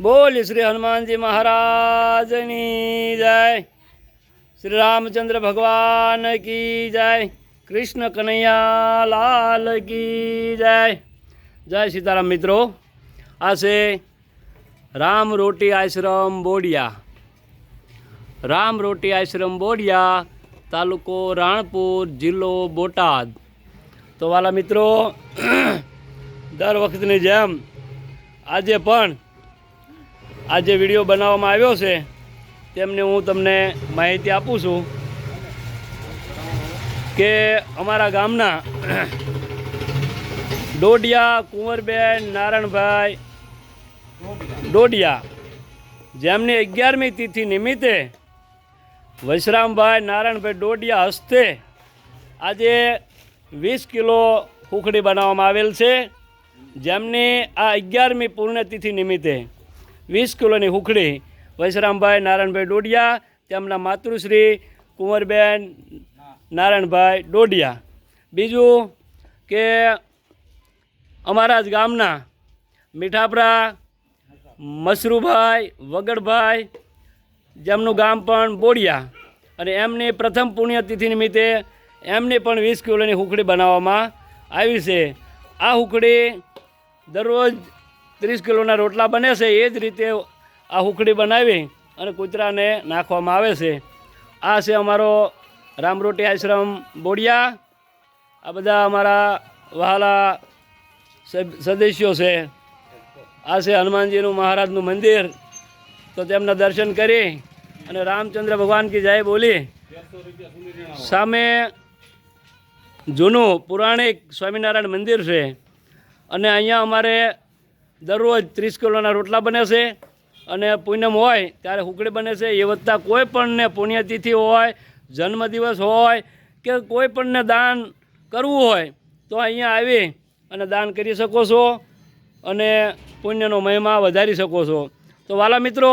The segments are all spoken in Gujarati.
बोल श्री हनुमान जी महाराज की जय। श्री रामचंद्र भगवान की जय। कृष्ण कन्हैया लाल की जय। जय सीताराम मित्रों। आ से राम रोटी आश्रम बोडिया। राम रोटी आश्रम बोडिया, तालुको राणपुर, जिल्लो बोटाद। तो वाला मित्रों, दर वखतनी जेम આજે પણ આ જે વિડીયો બનાવવામાં આવ્યો છે તેમને હું તમને માહિતી આપું છું કે અમારા ગામના ડોડિયા કુંવરબેન નારણભાઈ ડોડિયા, જેમની 11મી તિથિ નિમિત્તે વૈશ્રામભાઈ નારાયણભાઈ ડોડિયા હસ્તે આજે 20 કિલો હુખડી બનાવવામાં આવેલ છે। જેમની આ 11મી પુણ્યતિથિ નિમિત્તે 20 કિલોની હુખડી વૈશ્રામભાઈ નારાયણભાઈ ડોડિયા, તેમના માતૃશ્રી કુંવરબેન નારાયણભાઈ ડોડિયા। બીજું કે અમારા જ ગામના મીઠાપરા મસરૂભાઈ વગડભાઈ, જેમનું ગામ પણ બોડિયા, અને એમની પ્રથમ પુણ્યતિથિ નિમિત્તે એમની પણ 20 કિલોની હુખડી બનાવવામાં આવી છે। આ હુખડી દરરોજ 30 કિલોના રોટલા બને છે, એ જ રીતે આ હુખડી બનાવી અને કૂતરાને નાખવામાં આવે છે। આ છે અમારો રામરોટી આશ્રમ બોડિયા। આ બધા અમારા વહાલા સદસ્યો છે। આ છે હનુમાનજીનું મહારાજનું મંદિર। તો તેમના દર્શન કરી અને રામચંદ્ર ભગવાન કી જય બોલી સામે જૂનું પૌરાણિક સ્વામિનારાયણ મંદિર છે, અને અહીંયા અમારે દરરોજ 30 કિલોના રોટલા બને છે, અને પૂનમ હોય ત્યારે હુખડી બને છે। એ વત્તા કોઈ પણને પુણ્યતિથિ હોય, જન્મદિવસ હોય કે કોઈ પણને દાન કરવું હોય તો અહીંયા આવી અને દાન કરી શકો છો અને પુણ્યનો મહિમા વધારી શકો છો। તો વાલા મિત્રો,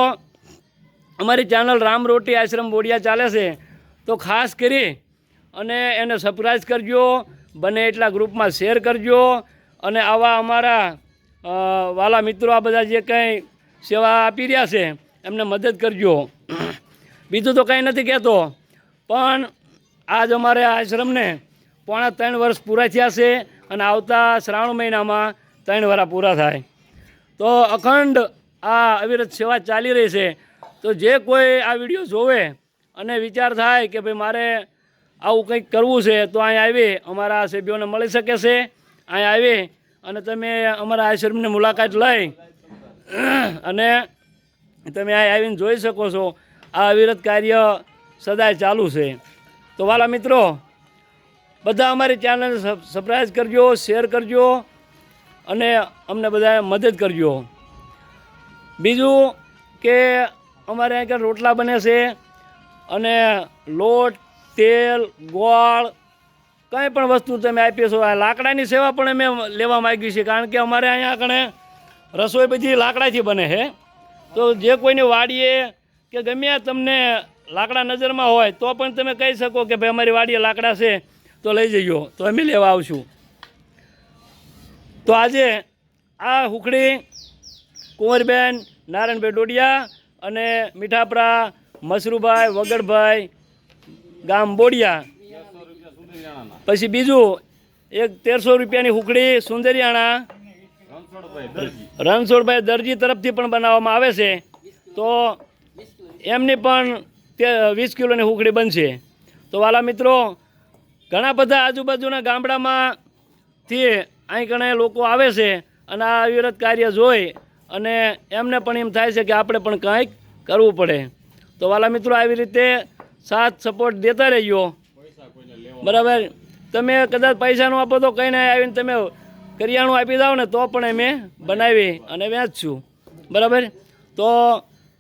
અમારી ચેનલ રામ રોટી આશ્રમ બોડિયા ચાલે છે, તો ખાસ કરી અને એને સબસ્ક્રાઈબ કરજો, બને એટલા ગ્રુપમાં શેર કરજો, અને આવા અમારા વાલા મિત્રો આ બધા જે કંઈ સેવા આપી રહ્યા છે એમને મદદ કરજો। બીજું તો કંઈ નથી કહેતો, પણ આજ અમારે આ આશ્રમને 3.5 વર્ષ પૂરા થયા છે, અને આવતા શ્રાવણ મહિનામાં 3 વર્ષ પૂરા થાય। તો અખંડ આ અવિરત સેવા ચાલી રહી છે। તો જે કોઈ આ વિડીયો જોવે અને વિચાર થાય કે ભાઈ મારે આવું કંઈક કરવું છે, તો અહીં આવી અમારા સભ્યોને મળી શકે છે। અહીં આવી અને તમે અમારા આશ્રમની મુલાકાત લઈ અને તમે અહીં આવીને જોઈ શકો છો। આ અવિરત કાર્ય સદાય ચાલુ છે। તો વાલા મિત્રો, બધા અમારી ચેનલને સબસ્ક્રાઈબ કરજો, શેર કરજો, અને અમને બધા મદદ કરજો। બીજું કે અમારે અહીં રોટલા બને છે, અને લોટ, તેલ, ગોળ, કંઈ પણ વસ્તુ તમે આપી છો। લાકડાની સેવા પણ અમે લેવા માગીએ છીએ, કારણ કે અમારે અહીંયા કણે રસોઈ બધી લાકડાથી બને છે। તો જે કોઈની વાડીએ કે ગમે તમને લાકડા નજરમાં હોય તો પણ તમે કહી શકો કે ભાઈ અમારી વાડીએ લાકડા છે તો લઈ જજો, તો અમે લેવા આવશું। તો આજે આ હુખડી કુંવરબેન નારાયણભાઈ ડોડિયા અને મીઠાપરા મસરૂભાઈ વગડભાઈ, ગામ બોડિયા, પછી બીજું એક 1300 રૂપિયાની હુખડી સુંદરિયાણા રણછોડભાઈ દરજી તરફથી પણ બનાવવામાં આવે છે। તો એમની પણ 20 કિલોની હુખડી બનશે। તો વાલા મિત્રો, ઘણા બધા આજુબાજુના ગામડામાંથી અહીં ઘણા લોકો આવે છે, અને આ અવિરત કાર્ય જોઈ અને એમને પણ એમ થાય છે કે આપણે પણ કંઈક કરવું પડે। તો વાલા મિત્રો, આવી રીતે સાથ સપોર્ટ દેતા રહીજો, બરાબર। તમે કદાચ પૈસા ન આપો તો કંઈ નહીં, આવીને તમે કરિયાણું આપી દાવ ને તો પણ અમે બનાવી અને વેચશું, બરાબર। તો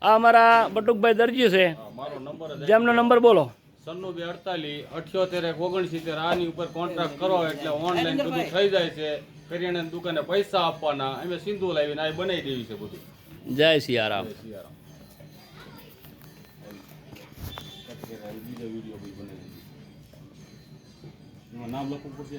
આ અમારા બટુકભાઈ દરજી છે, જેમનો નંબર બોલો। 9248 આની ઉપર કોન્ટ્રાક્ટ કરો એટલે ઓનલાઈન બધું થઈ જાય છે। કરિયાણાની દુકાને પૈસા આપવાના, અમે સિંધુ લાવીને આ બનાવી દેવી છે બધું। જય સિયારામ। નામ લખવું પડશે।